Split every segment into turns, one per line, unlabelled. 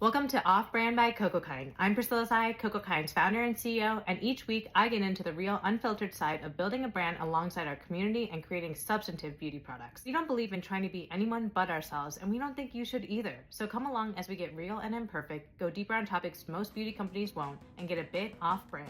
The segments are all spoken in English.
Welcome to Off Brand by CocoKind. I'm Priscilla Tsai, CocoKind's founder and CEO, and each week I get into the real, unfiltered side of building a brand alongside our community and creating substantive beauty products. We don't believe in trying to be anyone but ourselves, and we don't think you should either. So come along as we get real and imperfect, go deeper on topics most beauty companies won't, and get a bit off brand.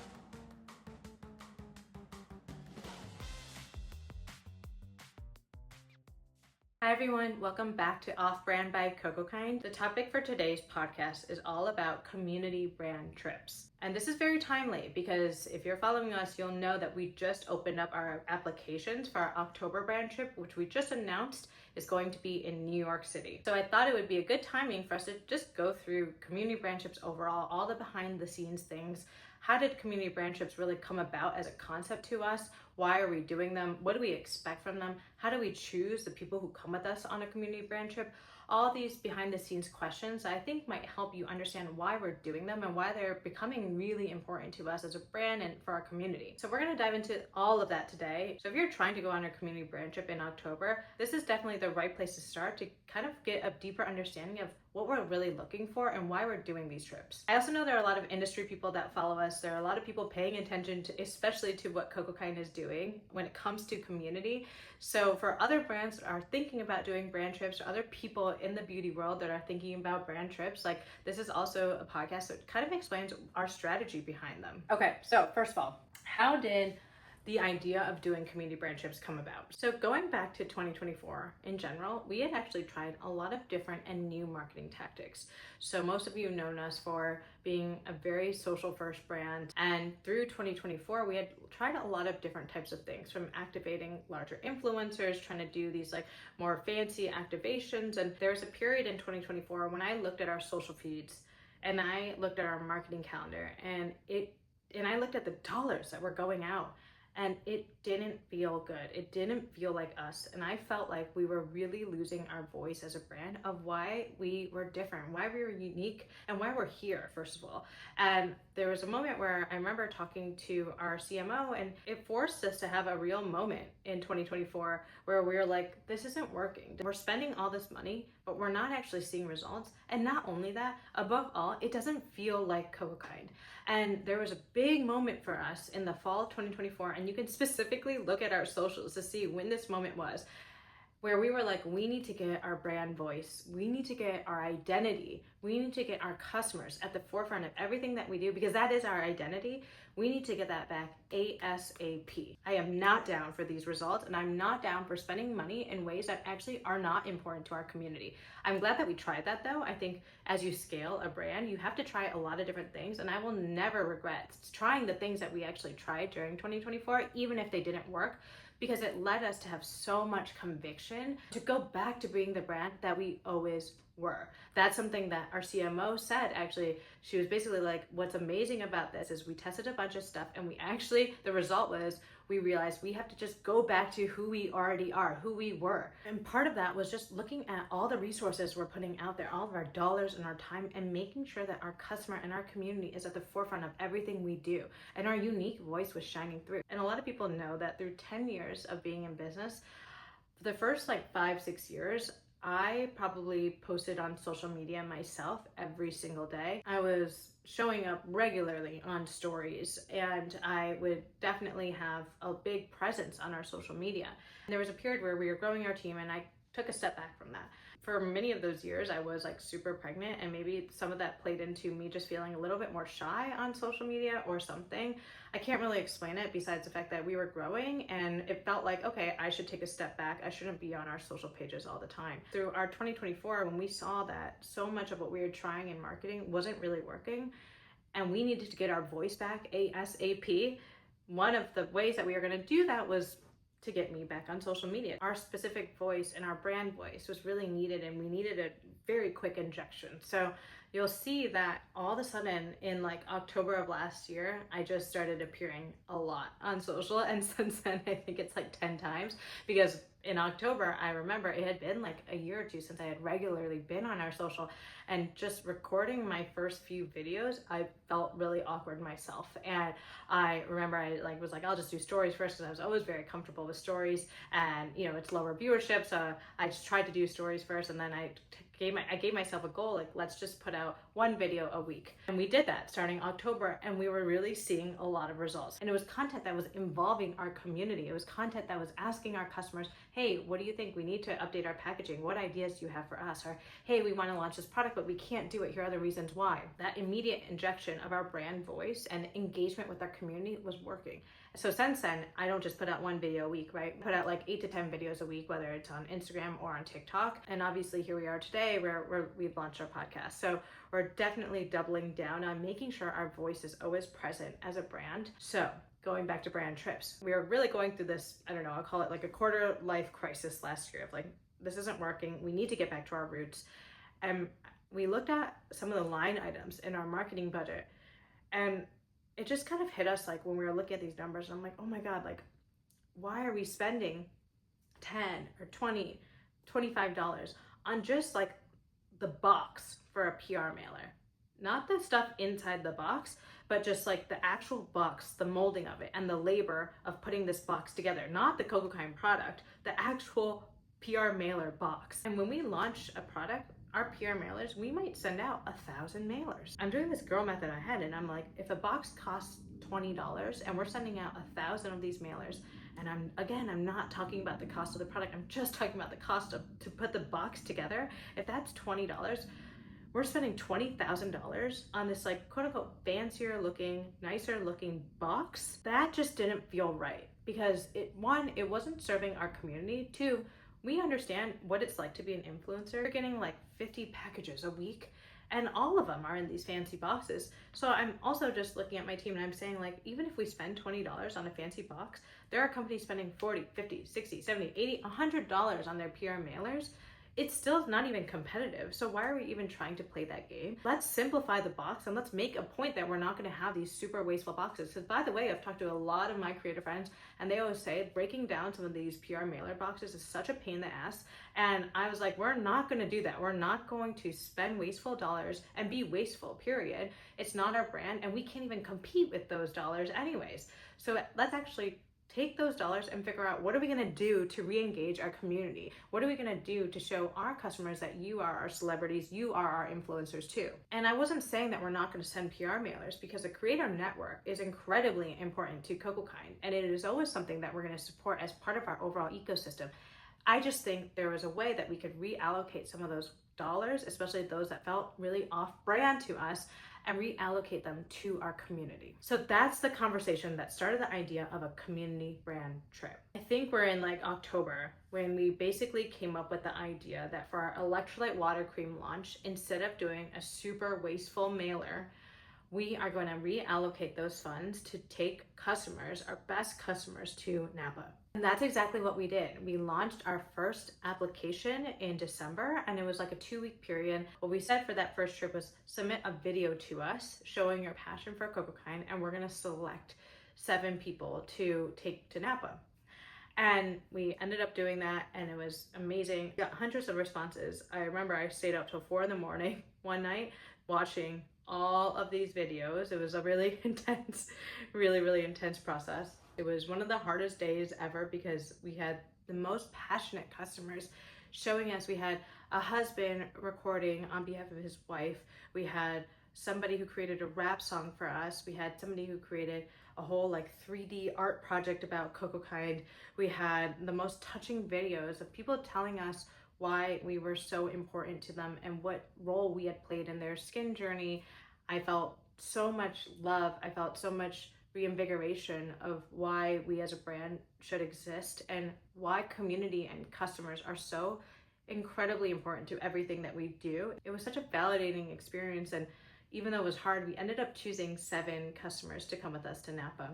Hi everyone, welcome back to Off Brand by CocoKind. The topic for today's podcast is all about community brand trips. And this is very timely because if you're following us, you'll know that we just opened up our applications for our October brand trip, which we just announced is going to be in New York City. So I thought it would be a good timing for us to just go through community brand trips overall, all the behind the scenes things. How did community brand trips really come about as a concept to us? Why are we doing them? What do we expect from them? How do we choose the people who come with us on a community brand trip? All these behind the scenes questions I think might help you understand why we're doing them and why they're becoming really important to us as a brand and for our community. So we're going to dive into all of that today. So if you're trying to go on a community brand trip in October, this is definitely the right place to start to kind of get a deeper understanding of what we're really looking for and why we're doing these trips. I also know there are a lot of industry people that follow us. There are a lot of people paying attention to, especially to what CocoKind is doing when it comes to community. So for other brands that are thinking about doing brand trips, or other people in the beauty world that are thinking about brand trips, like this is also a podcast that kind of explains our strategy behind them. Okay, so first of all, how did the idea of doing community brand trips come about? So going back to 2024 in general, we had actually tried a lot of different and new marketing tactics. So most of you have known us for being a very social first brand, and through 2024 we had tried a lot of different types of things, from activating larger influencers, trying to do these like more fancy activations. And there's a period in 2024 when I looked at our social feeds and I looked at our marketing calendar and I looked at the dollars that were going out, and it didn't feel good. It didn't feel like us. And I felt like we were really losing our voice as a brand of why we were different, why we were unique, and why we're here, first of all. And there was a moment where I remember talking to our CMO, and it forced us to have a real moment in 2024 where we were like, this isn't working. We're spending all this money, but we're not actually seeing results. And not only that, above all, it doesn't feel like CocoKind. And there was a big moment for us in the fall of 2024, and you can specifically look at our socials to see when this moment was, where we were like, we need to get our brand voice, we need to get our identity, we need to get our customers at the forefront of everything that we do, because that is our identity. We need to get that back ASAP. I am not down for these results, and I'm not down for spending money in ways that actually are not important to our community. I'm glad that we tried that though. I think as you scale a brand, you have to try a lot of different things, and I will never regret trying the things that we actually tried during 2024, even if they didn't work, because it led us to have so much conviction to go back to being the brand that we always were. That's something that our CMO said. Actually, she was basically like, what's amazing about this is we tested a bunch of stuff, and the result was we realized we have to just go back to who we already are, who we were. And part of that was just looking at all the resources we're putting out there, all of our dollars and our time, and making sure that our customer and our community is at the forefront of everything we do. And our unique voice was shining through. And a lot of people know that through 10 years of being in business, the first like 5-6 years, I probably posted on social media myself every single day. I was showing up regularly on stories, and I would definitely have a big presence on our social media. And there was a period where we were growing our team, and I took a step back from that. For many of those years, I was like super pregnant, and maybe some of that played into me just feeling a little bit more shy on social media or something. I can't really explain it besides the fact that we were growing, and it felt like, okay, I should take a step back. I shouldn't be on our social pages all the time. Through our 2024, when we saw that so much of what we were trying in marketing wasn't really working, and we needed to get our voice back ASAP, one of the ways that we were going to do that was to get me back on social media. Our specific voice and our brand voice was really needed, and we needed a very quick injection. So you'll see that all of a sudden in like October of last year, I just started appearing a lot on social. And since then, I think it's like 10 times, because in October, I remember it had been like a year or two since I had regularly been on our social, and just recording my first few videos, I felt really awkward myself. And I remember I was like, I'll just do stories first, because I was always very comfortable with stories, and it's lower viewership. So I just tried to do stories first, and then I gave myself a goal, like, let's just put out one video a week. And we did that starting October, and we were really seeing a lot of results. And it was content that was involving our community. It was content that was asking our customers, hey, what do you think? We need to update our packaging. What ideas do you have for us? Or, hey, we want to launch this product, but we can't do it. Here are the reasons why. That immediate injection of our brand voice and engagement with our community was working. So since then, I don't just put out one video a week, right? Put out like 8 to 10 videos a week, whether it's on Instagram or on TikTok. And obviously here we are today where we've launched our podcast. So we're definitely doubling down on making sure our voice is always present as a brand. So going back to brand trips, we are really going through this, I don't know, I'll call it like a quarter life crisis last year of like, this isn't working. We need to get back to our roots. And we looked at some of the line items in our marketing budget, and it just kind of hit us like when we were looking at these numbers, and I'm like, oh my God, like, why are we spending 10 or 20, $25 on just like the box for a PR mailer? Not the stuff inside the box, but just like the actual box, the molding of it, and the labor of putting this box together, not the CocoKind product, the actual PR mailer box. And when we launch a product, our PR mailers, we might send out 1,000 mailers. I'm doing this girl math in my head, and I'm like, if a box costs $20 and we're sending out 1,000 of these mailers, and I'm not talking about the cost of the product, I'm just talking about the cost to put the box together. If that's $20, we're spending $20,000 on this like quote unquote fancier looking, nicer looking box. That just didn't feel right, because one, it wasn't serving our community. Two, we understand what it's like to be an influencer. You're getting like 50 packages a week, and all of them are in these fancy boxes. So I'm also just looking at my team, and I'm saying like, even if we spend $20 on a fancy box, there are companies spending $40, $50, $60, $70, $80, $100 on their PR mailers. It's still not even competitive. So why are we even trying to play that game? Let's simplify the box, and let's make a point that we're not going to have these super wasteful boxes. Because by the way, I've talked to a lot of my creative friends, and they always say breaking down some of these PR mailer boxes is such a pain in the ass. And I was like, we're not going to do that. We're not going to spend wasteful dollars and be wasteful, period. It's not our brand, and we can't even compete with those dollars anyways. So let's actually take those dollars and figure out, what are we going to do to re-engage our community? What are we going to do to show our customers that you are our celebrities, you are our influencers too? And I wasn't saying that we're not going to send PR mailers, because the creator network is incredibly important to CocoKind, and it is always something that we're going to support as part of our overall ecosystem. I just think there was a way that we could reallocate some of those dollars, especially those that felt really off-brand to us, and reallocate them to our community. So that's the conversation that started the idea of a community brand trip. I think we're in like October when we basically came up with the idea that for our electrolyte water cream launch, instead of doing a super wasteful mailer, we are going to reallocate those funds to take customers, our best customers, to Napa. And that's exactly what we did. We launched our first application in December, and it was like a 2-week period. What we said for that first trip was submit a video to us showing your passion for CocoKind, and we're gonna select 7 people to take to Napa. And we ended up doing that, and it was amazing. We got hundreds of responses. I remember I stayed up till 4 a.m. one night watching all of these videos. It was a really intense, really intense process. It was one of the hardest days ever, because we had the most passionate customers showing us. We had a husband recording on behalf of his wife. We had somebody who created a rap song for us. We had somebody who created a whole like 3D art project about CocoKind. We had the most touching videos of people telling us why we were so important to them and what role we had played in their skin journey. I felt so much love. I felt so much reinvigoration of why we as a brand should exist, and why community and customers are so incredibly important to everything that we do. It was such a validating experience, and even though it was hard, we ended up choosing 7 customers to come with us to Napa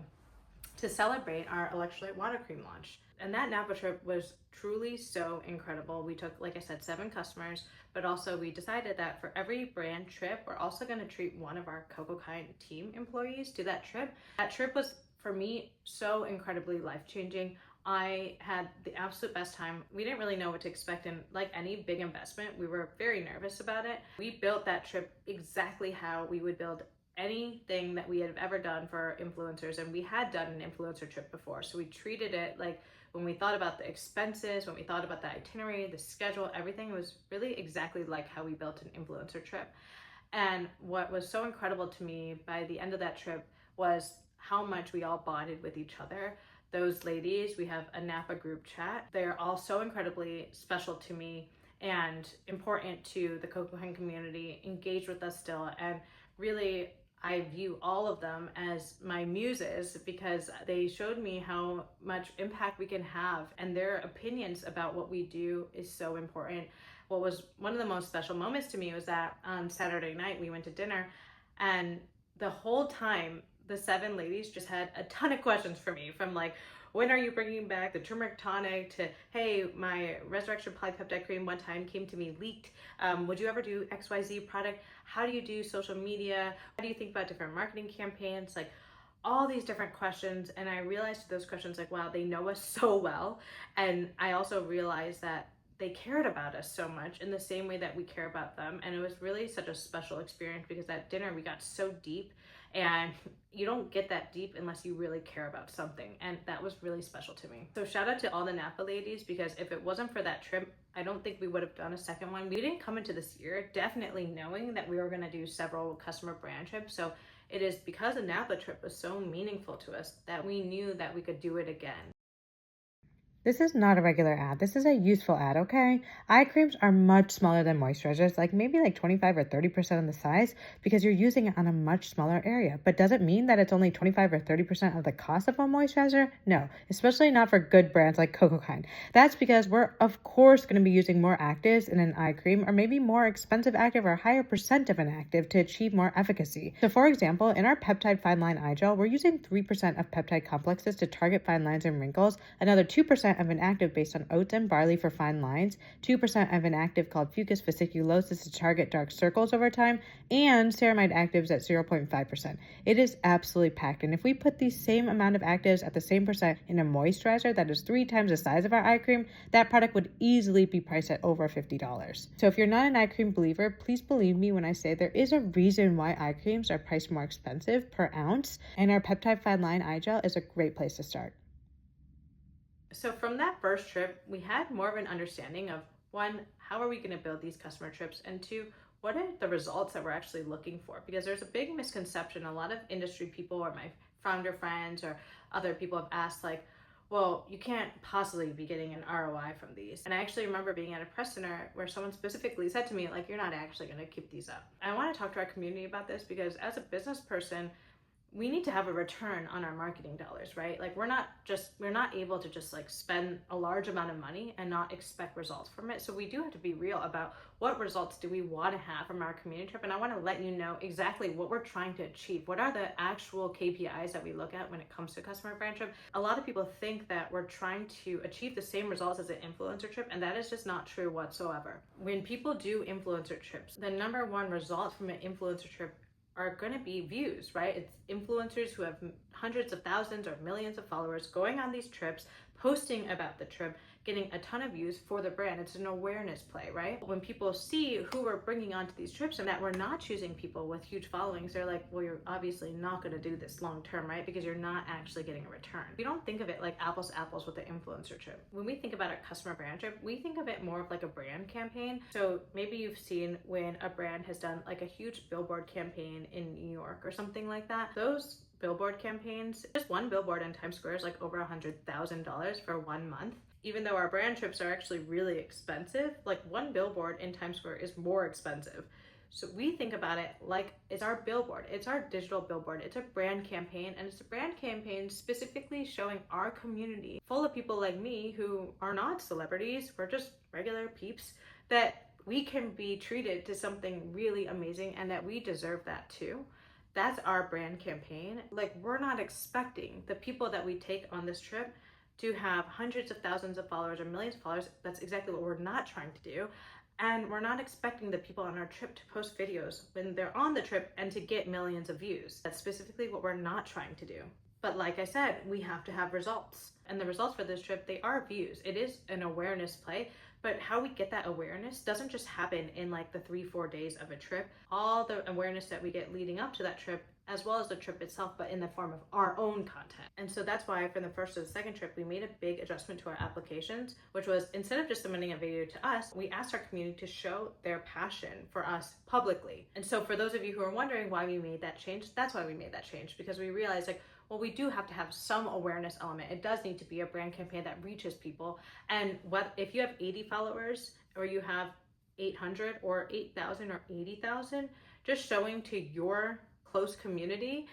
to celebrate our electrolyte water cream launch. And that Napa trip was truly so incredible. We took, like I said, 7 customers, but also we decided that for every brand trip, we're also going to treat one of our CocoKind team employees to that trip. That trip was, for me, so incredibly life-changing. I had the absolute best time. We didn't really know what to expect, and like any big investment, we were very nervous about it. We built that trip exactly how we would build anything that we had ever done for influencers, and we had done an influencer trip before. So we treated it like, when we thought about the expenses, when we thought about the itinerary, the schedule, everything was really exactly like how we built an influencer trip. And what was so incredible to me by the end of that trip was how much we all bonded with each other. Those ladies, we have a Napa group chat. They're all so incredibly special to me and important to the Coco Hen community, engaged with us still. And really, I view all of them as my muses because they showed me how much impact we can have, and their opinions about what we do is so important. What was one of the most special moments to me was that on Saturday night we went to dinner, and the whole time the 7 ladies just had a ton of questions for me, from like, when are you bringing back the turmeric tonic, to, hey, my resurrection polypeptide cream one time came to me leaked. Would you ever do XYZ product? How do you do social media? How do you think about different marketing campaigns? Like, all these different questions. And I realized those questions, like, wow, they know us so well. And I also realized that they cared about us so much in the same way that we care about them. And it was really such a special experience because at dinner we got so deep, and you don't get that deep unless you really care about something. And that was really special to me. So shout out to all the Napa ladies, because if it wasn't for that trip, I don't think we would have done a second one. We didn't come into this year definitely knowing that we were going to do several customer brand trips. So it is because the Napa trip was so meaningful to us that we knew that we could do it again.
This is not a regular ad. This is a useful ad, okay? Eye creams are much smaller than moisturizers, like maybe like 25 or 30% of the size, because you're using it on a much smaller area. But does it mean that it's only 25 or 30% of the cost of a moisturizer? No, especially not for good brands like Coco Kind. That's because we're, of course, going to be using more actives in an eye cream, or maybe more expensive active or higher percent of an active to achieve more efficacy. So for example, in our peptide fine line eye gel, we're using 3% of peptide complexes to target fine lines and wrinkles, another 2% of an active based on oats and barley for fine lines, 2% of an active called fucus vesiculosis to target dark circles over time, and ceramide actives at 0.5%. It is absolutely packed, and if we put the same amount of actives at the same percent in a moisturizer that is 3 times the size of our eye cream, that product would easily be priced at over $50. So if you're not an eye cream believer, please believe me when I say there is a reason why eye creams are priced more expensive per ounce, and our peptide fine line eye gel is a great place to start.
So from that first trip, we had more of an understanding of, one, how are we going to build these customer trips, and two, what are the results that we're actually looking for? Because there's a big misconception. A lot of industry people or my founder friends or other people have asked, like, well, you can't possibly be getting an ROI from these. And I actually remember being at a press center where someone specifically said to me, like, you're not actually going to keep these up. I want to talk to our community about this because as a business person, we need to have a return on our marketing dollars, right? Like, we're not able to just like spend a large amount of money and not expect results from it. So we do have to be real about what results do we want to have from our community trip. And I want to let you know exactly what we're trying to achieve. What are the actual KPIs that we look at when it comes to customer brand trip? A lot of people think that we're trying to achieve the same results as an influencer trip, and that is just not true whatsoever. When people do influencer trips, the number one result from an influencer trip are going to be views, right? It's influencers who have hundreds of thousands or millions of followers going on these trips, posting about the trip, getting a ton of views for the brand. It's an awareness play, right? When people see who we're bringing onto these trips and that we're not choosing people with huge followings, they're like, well, you're obviously not going to do this long term, right? Because you're not actually getting a return. We don't think of it like apples to apples with the influencer trip. When we think about a customer brand trip, we think of it more of like a brand campaign. So maybe you've seen when a brand has done like a huge billboard campaign in New York or something like that. Those billboard campaigns, just one billboard in Times Square is like over $100,000 for 1 month. Even though our brand trips are actually really expensive, like one billboard in Times Square is more expensive. So we think about it like it's our billboard, it's our digital billboard, it's a brand campaign, and it's a brand campaign specifically showing our community full of people like me who are not celebrities, we're just regular peeps, that we can be treated to something really amazing and that we deserve that too. That's our brand campaign. Like, we're not expecting the people that we take on this trip to have hundreds of thousands of followers or millions of followers. That's exactly what we're not trying to do. And we're not expecting the people on our trip to post videos when they're on the trip and to get millions of views. That's specifically what we're not trying to do. But like I said, we have to have results. And the results for this trip, they are views. It is an awareness play, but how we get that awareness doesn't just happen in like the 3-4 days of a trip. All the awareness that we get leading up to that trip as well as the trip itself, but in the form of our own content. And so that's why from the first to the second trip, we made a big adjustment to our applications, which was instead of just submitting a video to us, we asked our community to show their passion for us publicly. And so for those of you who are wondering why we made that change, that's why we made that change, because we realized like, well, we do have to have some awareness element. It does need to be a brand campaign that reaches people. And what if you have 80 followers or you have 800 or 8,000 or 80,000, just showing to your close community,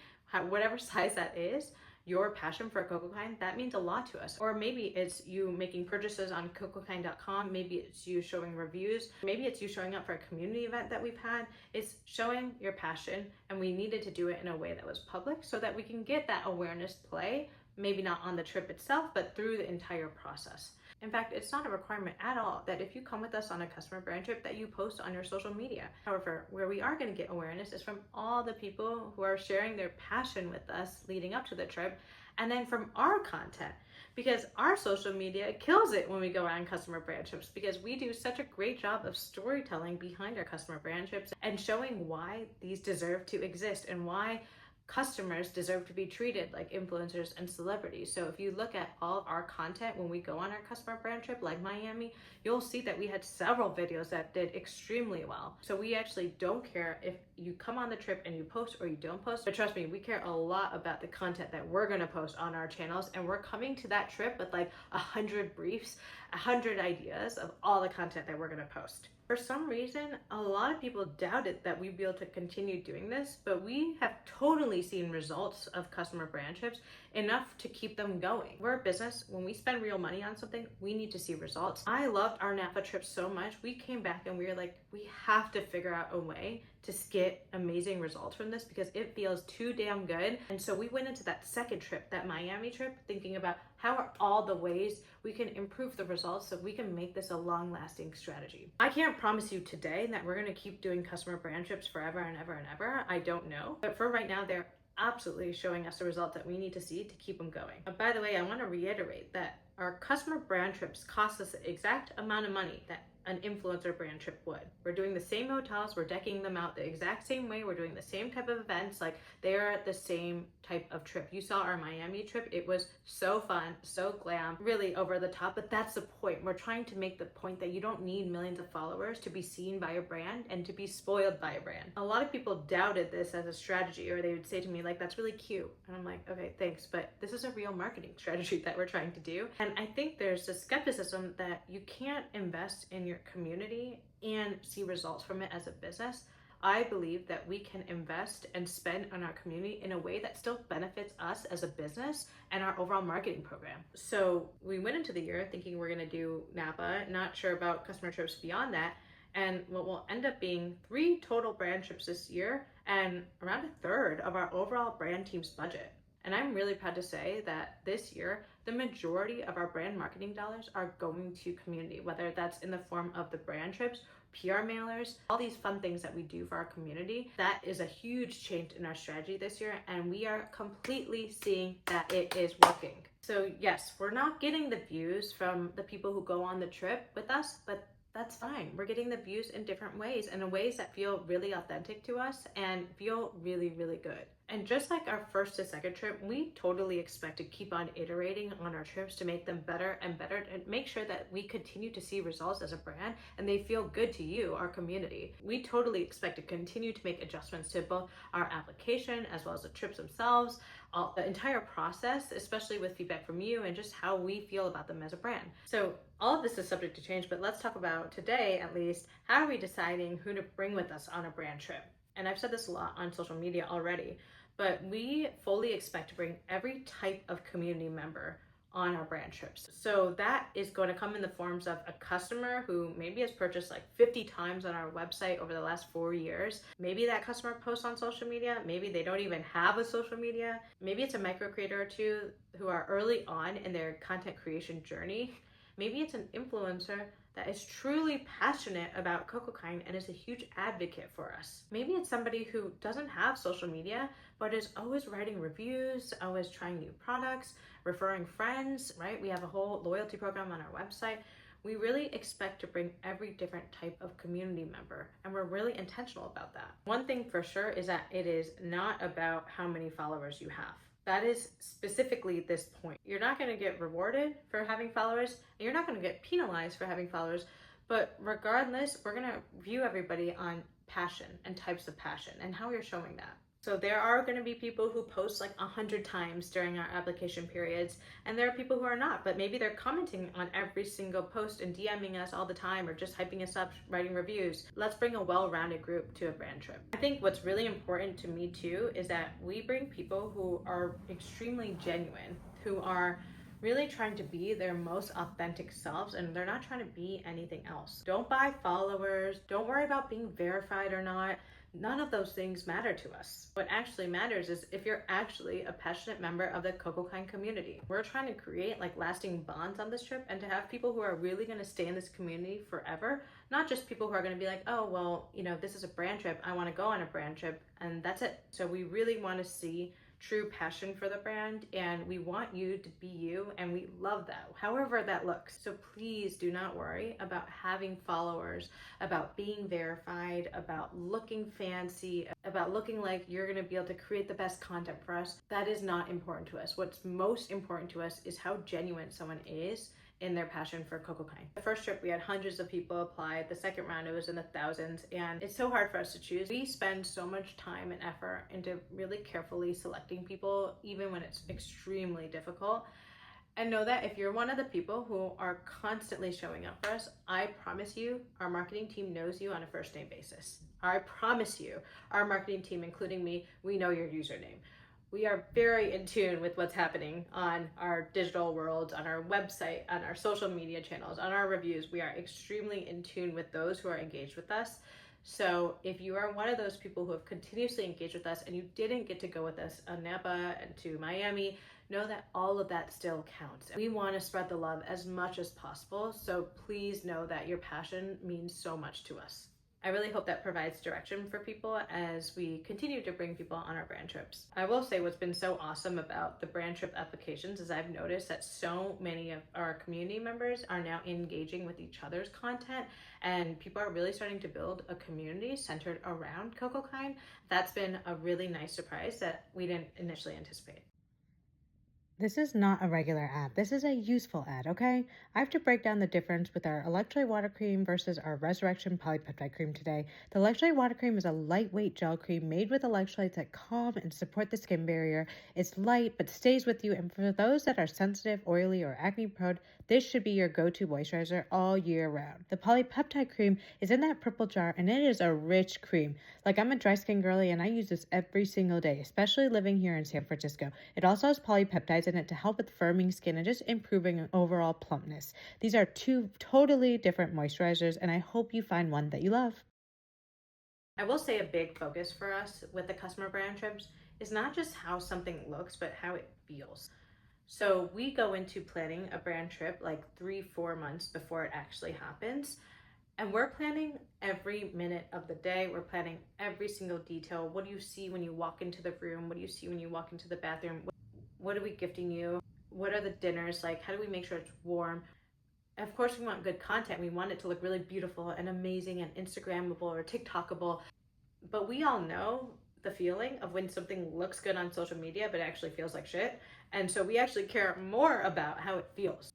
whatever size that is, your passion for CocoKind, that means a lot to us. Or maybe it's you making purchases on cocokind.com. Maybe it's you showing reviews. Maybe it's you showing up for a community event that we've had. It's showing your passion, and we needed to do it in a way that was public so that we can get that awareness play, maybe not on the trip itself, but through the entire process. In fact, it's not a requirement at all that if you come with us on a customer brand trip that you post on your social media. However, where we are going to get awareness is from all the people who are sharing their passion with us leading up to the trip, and then from our content, because our social media kills it when we go on customer brand trips, because we do such a great job of storytelling behind our customer brand trips and showing why these deserve to exist and why customers deserve to be treated like influencers and celebrities. So if you look at all of our content when we go on our customer brand trip like Miami, you'll see that we had several videos that did extremely well. So we actually don't care if you come on the trip and you post or you don't post, but trust me, we care a lot about the content that we're going to post on our channels, and we're coming to that trip with like 100 briefs, 100 ideas of all the content that we're going to post. For some reason, a lot of people doubted that we'd be able to continue doing this, but we have totally seen results of customer brand trips enough to keep them going. We're a business. When we spend real money on something, we need to see results. I loved our Napa trip so much. We came back and we were like, we have to figure out a way to get amazing results from this because it feels too damn good. And so we went into that second trip, that Miami trip, thinking about how are all the ways we can improve the results so we can make this a long-lasting strategy. I can't promise you today that we're going to keep doing customer brand trips forever and ever and ever. I don't know. But for right now, they're absolutely showing us the results that we need to see to keep them going. By the way, I want to reiterate that our customer brand trips cost us the exact amount of money that an influencer brand trip would. We're doing the same hotels, we're decking them out the exact same way, we're doing the same type of events, like they're the same type of trip. You saw our Miami trip, it was so fun, so glam, really over the top, but that's the point. We're trying to make the point that you don't need millions of followers to be seen by a brand and to be spoiled by a brand. A lot of people doubted this as a strategy, or they would say to me like, that's really cute. And I'm like, okay, thanks, but this is a real marketing strategy that we're trying to do. And I think there's a skepticism that you can't invest in your community and see results from it as a business. I believe that we can invest and spend on our community in a way that still benefits us as a business and our overall marketing program. So we went into the year thinking we're going to do Napa, not sure about customer trips beyond that. And what will end up being 3 total brand trips this year and around a third of our overall brand team's budget. And I'm really proud to say that this year, the majority of our brand marketing dollars are going to community, whether that's in the form of the brand trips, PR mailers, all these fun things that we do for our community. That is a huge change in our strategy this year, and we are completely seeing that it is working. So yes, we're not getting the views from the people who go on the trip with us, but that's fine. We're getting the views in different ways and in ways that feel really authentic to us and feel really, really good. And just like our first to second trip, we totally expect to keep on iterating on our trips to make them better and better and make sure that we continue to see results as a brand and they feel good to you, our community. We totally expect to continue to make adjustments to both our application as well as the trips themselves, the entire process, especially with feedback from you and just how we feel about them as a brand. So all of this is subject to change, but let's talk about today, at least, how are we deciding who to bring with us on a brand trip? And I've said this a lot on social media already, but we fully expect to bring every type of community member on our brand trips. So that is going to come in the forms of a customer who maybe has purchased like 50 times on our website over the last 4 years. Maybe that customer posts on social media. Maybe they don't even have a social media. Maybe it's a micro creator or two who are early on in their content creation journey. Maybe it's an influencer that is truly passionate about CocoKind and is a huge advocate for us. Maybe it's somebody who doesn't have social media, but is always writing reviews, always trying new products, referring friends, right? We have a whole loyalty program on our website. We really expect to bring every different type of community member, and we're really intentional about that. One thing for sure is that it is not about how many followers you have. That is specifically this point. You're not going to get rewarded for having followers, and you're not going to get penalized for having followers. But regardless, we're going to view everybody on passion and types of passion and how you're showing that. So there are going to be people who post like 100 times during our application periods, and there are people who are not, but maybe they're commenting on every single post and DMing us all the time or just hyping us up, writing reviews. Let's bring a well-rounded group to a brand trip. I think what's really important to me too is that we bring people who are extremely genuine, who are really trying to be their most authentic selves, and they're not trying to be anything else. Don't buy followers. Don't worry about being verified or not. None of those things matter to us. What actually matters is if you're actually a passionate member of the CocoKind community. We're trying to create like lasting bonds on this trip and to have people who are really going to stay in this community forever, not just people who are going to be like, oh, well, you know, this is a brand trip. I want to go on a brand trip and that's it. So we really want to see true passion for the brand, and we want you to be you, and we love that, however that looks. So please do not worry about having followers, about being verified, about looking fancy, about looking like you're going to be able to create the best content for us. That is not important to us. What's most important to us is how genuine someone is in their passion for CocoKind. The first trip, we had hundreds of people apply. The second round, it was in the thousands, and it's so hard for us to choose. We spend so much time and effort into really carefully selecting people, even when it's extremely difficult. And know that if you're one of the people who are constantly showing up for us, I promise you, our marketing team knows you on a first name basis. I promise you, our marketing team, including me, we know your username. We are very in tune with what's happening on our digital world, on our website, on our social media channels, on our reviews. We are extremely in tune with those who are engaged with us. So if you are one of those people who have continuously engaged with us and you didn't get to go with us on Napa and to Miami, know that all of that still counts. We want to spread the love as much as possible. So please know that your passion means so much to us. I really hope that provides direction for people as we continue to bring people on our brand trips. I will say what's been so awesome about the brand trip applications is I've noticed that so many of our community members are now engaging with each other's content, and people are really starting to build a community centered around CocoKind. That's been a really nice surprise that we didn't initially anticipate.
This is not a regular ad. This is a useful ad, okay? I have to break down the difference with our electrolyte water cream versus our Resurrection polypeptide cream today. The electrolyte water cream is a lightweight gel cream made with electrolytes that calm and support the skin barrier. It's light but stays with you, and for those that are sensitive, oily, or acne prone, this should be your go-to moisturizer all year round. The polypeptide cream is in that purple jar, and it is a rich cream. Like, I'm a dry skin girly, and I use this every single day, especially living here in San Francisco. It also has polypeptides in it to help with firming skin and just improving overall plumpness. These are two totally different moisturizers, and I hope you find one that you love.
I will say a big focus for us with the customer brand trips is not just how something looks, but how it feels. So we go into planning a brand trip like 3-4 months before it actually happens. And we're planning every minute of the day. We're planning every single detail. What do you see when you walk into the room? What do you see when you walk into the bathroom? What are we gifting you? What are the dinners like? How do we make sure it's warm? Of course, we want good content. We want it to look really beautiful and amazing and Instagrammable or TikTokable. But we all know the feeling of when something looks good on social media, but actually feels like shit. And so we actually care more about how it feels.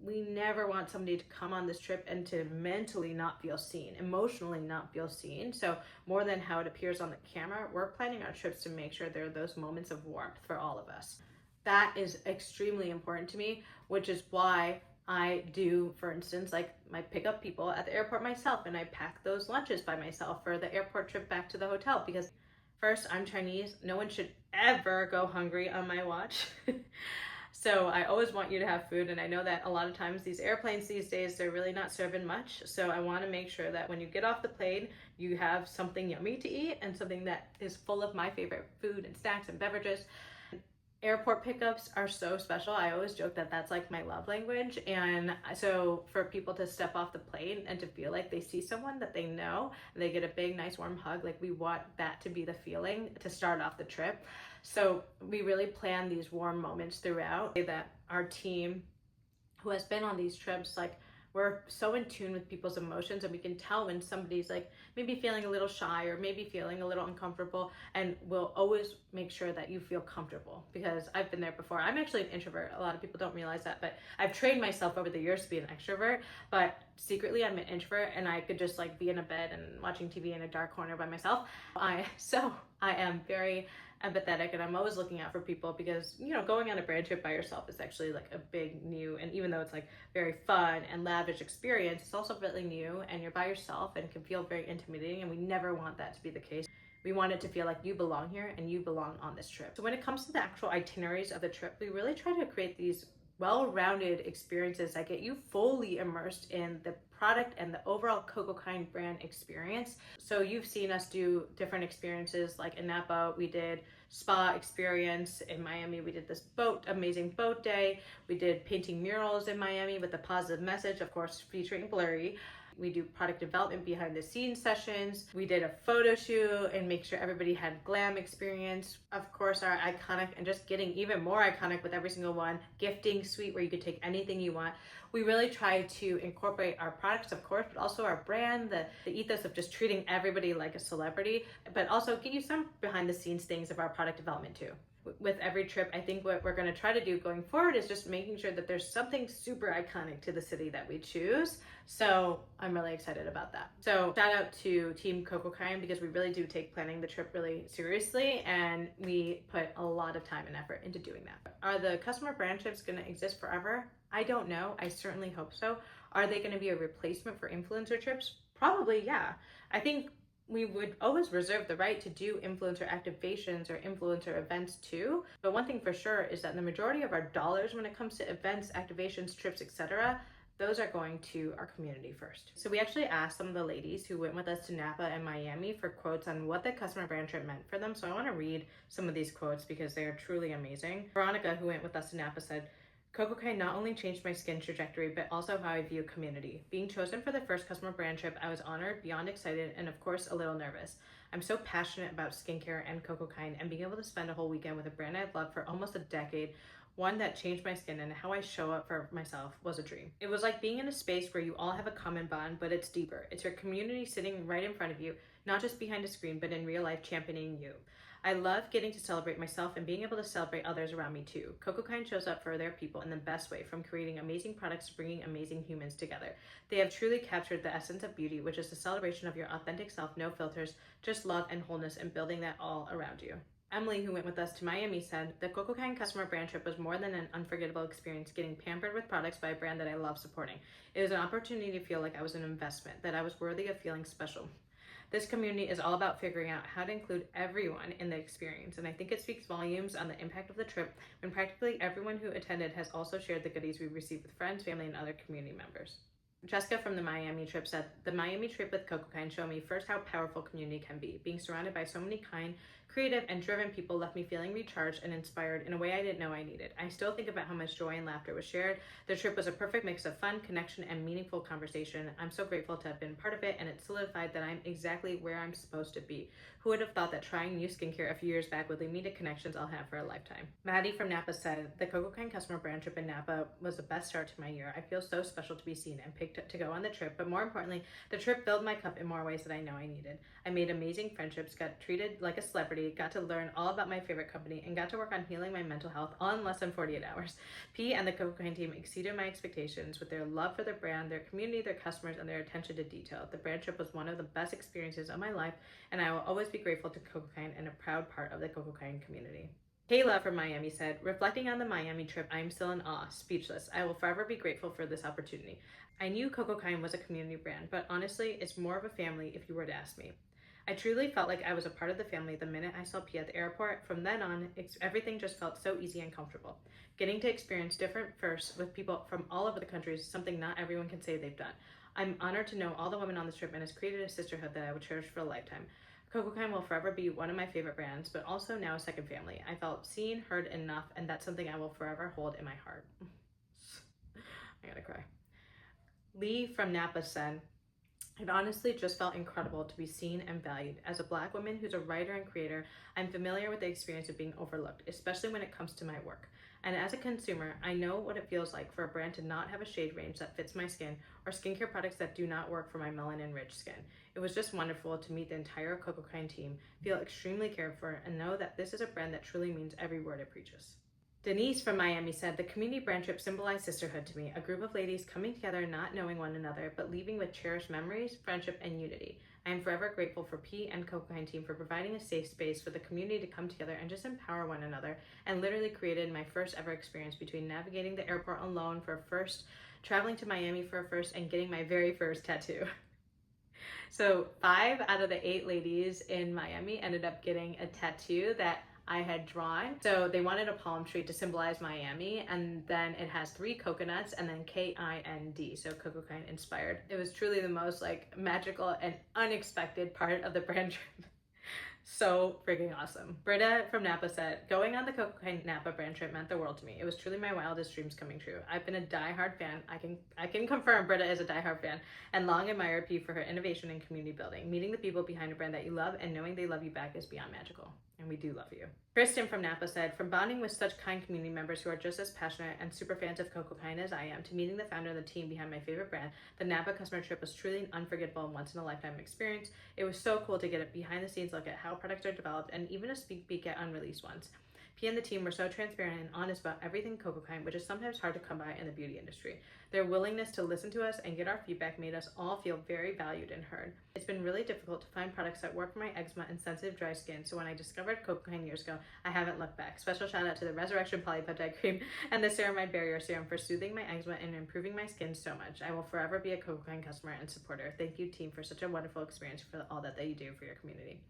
We never want somebody to come on this trip and to mentally not feel seen, emotionally not feel seen. So more than how it appears on the camera, we're planning our trips to make sure there are those moments of warmth for all of us. That is extremely important to me, which is why I do, for instance, like I pick up people at the airport myself and I pack those lunches by myself for the airport trip back to the hotel, because first, I'm Chinese. No one should ever go hungry on my watch. So I always want you to have food, and I know that a lot of times these airplanes these days, they're really not serving much. So I want to make sure that when you get off the plane, you have something yummy to eat and something that is full of my favorite food and snacks and beverages. Airport pickups are so special. I always joke that that's like my love language. And so for people to step off the plane and to feel like they see someone that they know, and they get a big, nice, warm hug, like we want that to be the feeling to start off the trip. So we really plan these warm moments throughout. That our team who has been on these trips, like We're so in tune with people's emotions, and we can tell when somebody's like maybe feeling a little shy or maybe feeling a little uncomfortable, and we'll always make sure that you feel comfortable, because I've been there before. I'm actually an introvert. A lot of people don't realize that, but I've trained myself over the years to be an extrovert, but secretly I'm an introvert, and I could just like be in a bed and watching TV in a dark corner by myself. I am very empathetic, and I'm always looking out for people, because going on a brand trip by yourself is actually like a big new, and even though it's like very fun and lavish experience, it's also really new, and you're by yourself and it can feel very intimidating, and we never want that to be the case. We want it to feel like you belong here and you belong on this trip. So when it comes to the actual itineraries of the trip, we really try to create these well-rounded experiences that get you fully immersed in the product and the overall Coco Kind brand experience. So you've seen us do different experiences, like in Napa we did spa experience, in Miami we did this amazing boat day, we did painting murals in Miami with a positive message, of course featuring Blurry. We do product development behind the scenes sessions. We did a photo shoot and make sure everybody had glam experience. Of course, our iconic, and just getting even more iconic with every single one, gifting suite where you could take anything you want. We really try to incorporate our products, of course, but also our brand, the ethos of just treating everybody like a celebrity, but also give you some behind the scenes things of our product development too. With every trip, I think what we're going to try to do going forward is just making sure that there's something super iconic to the city that we choose. So I'm really excited about that. So shout out to Team Coco Kind, because we really do take planning the trip really seriously, and we put a lot of time and effort into doing that. Are the customer brand trips going to exist forever? I don't know. I certainly hope so. Are they going to be a replacement for influencer trips? Probably, yeah. I think we would always reserve the right to do influencer activations or influencer events too. But one thing for sure is that the majority of our dollars when it comes to events, activations, trips, etc., those are going to our community first. So we actually asked some of the ladies who went with us to Napa and Miami for quotes on what the customer brand trip meant for them. So I want to read some of these quotes because they are truly amazing. Veronica, who went with us to Napa, said, Coco Kind not only changed my skin trajectory, but also how I view community. Being chosen for the first customer brand trip, I was honored, beyond excited, and of course a little nervous. I'm so passionate about skincare and Coco Kind, and being able to spend a whole weekend with a brand I've loved for almost a decade, one that changed my skin and how I show up for myself, was a dream. It was like being in a space where you all have a common bond, but it's deeper. It's your community sitting right in front of you, not just behind a screen, but in real life championing you. I love getting to celebrate myself and being able to celebrate others around me too. Coco Kind shows up for their people in the best way, from creating amazing products to bringing amazing humans together. They have truly captured the essence of beauty, which is the celebration of your authentic self, no filters, just love and wholeness, and building that all around you. Emily, who went with us to Miami, said, the Coco Kind customer brand trip was more than an unforgettable experience, getting pampered with products by a brand that I love supporting. It was an opportunity to feel like I was an investment, that I was worthy of feeling special. This community is all about figuring out how to include everyone in the experience, and I think it speaks volumes on the impact of the trip when practically everyone who attended has also shared the goodies we received with friends, family, and other community members. Jessica from the Miami trip said, the Miami trip with Coco Kind showed me first how powerful community can be. Being surrounded by so many kind, creative, and driven people left me feeling recharged and inspired in a way I didn't know I needed. I still think about how much joy and laughter was shared. The trip was a perfect mix of fun, connection, and meaningful conversation. I'm so grateful to have been part of it, and it solidified that I'm exactly where I'm supposed to be. Who would have thought that trying new skincare a few years back would lead me to connections I'll have for a lifetime? Maddie from Napa said, the Coco Kind customer brand trip in Napa was the best start to my year. I feel so special to be seen and picked to go on the trip, but more importantly, the trip filled my cup in more ways that I know I needed. I made amazing friendships, got treated like a celebrity, got to learn all about my favorite company, and got to work on healing my mental health all in less than 48 hours. P and the Coco Kind team exceeded my expectations with their love for their brand, their community, their customers, and their attention to detail. The brand trip was one of the best experiences of my life, and I will always be grateful to Coco Kind and a proud part of the Coco Kind community. Kayla from Miami said, reflecting on the Miami trip, I am still in awe, speechless. I will forever be grateful for this opportunity. I knew Coco Kind was a community brand, but honestly, it's more of a family if you were to ask me. I truly felt like I was a part of the family the minute I saw P at the airport. From then on, everything just felt so easy and comfortable. Getting to experience different firsts with people from all over the country is something not everyone can say they've done. I'm honored to know all the women on this trip and has created a sisterhood that I would cherish for a lifetime. Coco Kind will forever be one of my favorite brands, but also now a second family. I felt seen, heard enough, and that's something I will forever hold in my heart. I gotta cry. Lee from Napa said, It honestly just felt incredible to be seen and valued. As a Black woman who's a writer and creator, I'm familiar with the experience of being overlooked, especially when it comes to my work. And as a consumer, I know what it feels like for a brand to not have a shade range that fits my skin or skincare products that do not work for my melanin-rich skin. It was just wonderful to meet the entire Coco Kind team, feel extremely cared for, and know that this is a brand that truly means every word it preaches. Denise from Miami said, the community brand trip symbolized sisterhood to me, a group of ladies coming together not knowing one another, but leaving with cherished memories, friendship, and unity. I am forever grateful for P and Coco team for providing a safe space for the community to come together and just empower one another, and literally created my first ever experience between navigating the airport alone for a first, traveling to Miami for a first, and getting my very first tattoo. So 5 out of the 8 ladies in Miami ended up getting a tattoo that I had drawn. So they wanted a palm tree to symbolize Miami, and then it has 3 coconuts and then Kind, so Coco Kind inspired. It was truly the most like magical and unexpected part of the brand trip. So freaking awesome. Britta from Napa said, going on the Coco Kind Napa brand trip meant the world to me. It was truly my wildest dreams coming true. I've been a diehard fan. I can confirm Britta is a diehard fan, and long admired P for her innovation and community building. Meeting the people behind a brand that you love and knowing they love you back is beyond magical. And we do love you. Kristen from Napa said, from bonding with such kind community members who are just as passionate and super fans of Coco Kind as I am, to meeting the founder and the team behind my favorite brand, the Napa customer trip was truly an unforgettable and once in a lifetime experience. It was so cool to get a behind the scenes look at how products are developed and even a sneak peek at unreleased ones. P and the team were so transparent and honest about everything Coco Kind, which is sometimes hard to come by in the beauty industry. Their willingness to listen to us and get our feedback made us all feel very valued and heard. It's been really difficult to find products that work for my eczema and sensitive dry skin, so when I discovered Coco Kind years ago, I haven't looked back. Special shout out to the Resurrection Polypeptide Cream and the Ceramide Barrier Serum for soothing my eczema and improving my skin so much. I will forever be a Coco Kind customer and supporter. Thank you, team, for such a wonderful experience for all that you do for your community.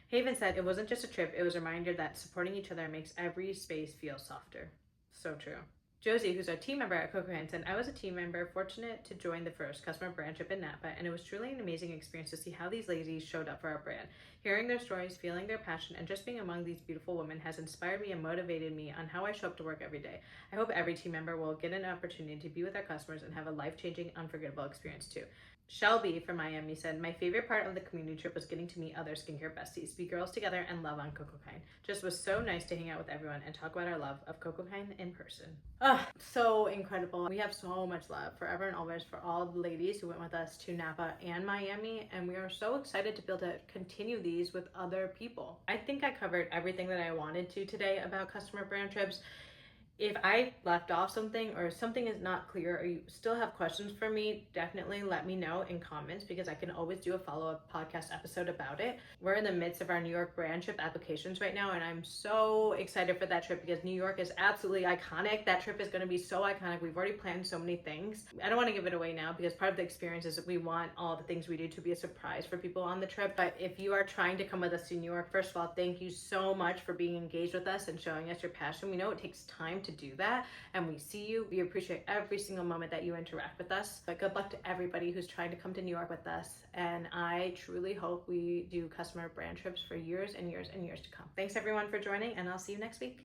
Haven said, it wasn't just a trip, it was a reminder that supporting each other makes every space feel softer. So true. Josie, who's our team member at Coco Kind, said, I was a team member fortunate to join the first customer brand trip in Napa, and it was truly an amazing experience to see how these ladies showed up for our brand. Hearing their stories, feeling their passion, and just being among these beautiful women has inspired me and motivated me on how I show up to work every day. I hope every team member will get an opportunity to be with our customers and have a life-changing, unforgettable experience too. Shelby from Miami said, my favorite part of the community trip was getting to meet other skincare besties, be girls together, and love on Coco Kind. Just was so nice to hang out with everyone and talk about our love of Coco Kind in person. So incredible. We have so much love forever and always for all the ladies who went with us to Napa and Miami, and we are so excited to be able to continue these with other people. I think I covered everything that I wanted to today about customer brand trips. If I left off something or something is not clear or you still have questions for me, definitely let me know in comments because I can always do a follow-up podcast episode about it. We're in the midst of our New York brand trip applications right now, and I'm so excited for that trip because New York is absolutely iconic. That trip is going to be so iconic. We've already planned so many things. I don't want to give it away now because part of the experience is that we want all the things we do to be a surprise for people on the trip. But if you are trying to come with us to New York, first of all, thank you so much for being engaged with us and showing us your passion. We know it takes time to do that, and we see you. We appreciate every single moment that you interact with us. But good luck to everybody who's trying to come to New York with us, and I truly hope we do customer brand trips for years and years and years to come. Thanks everyone for joining, and I'll see you next week.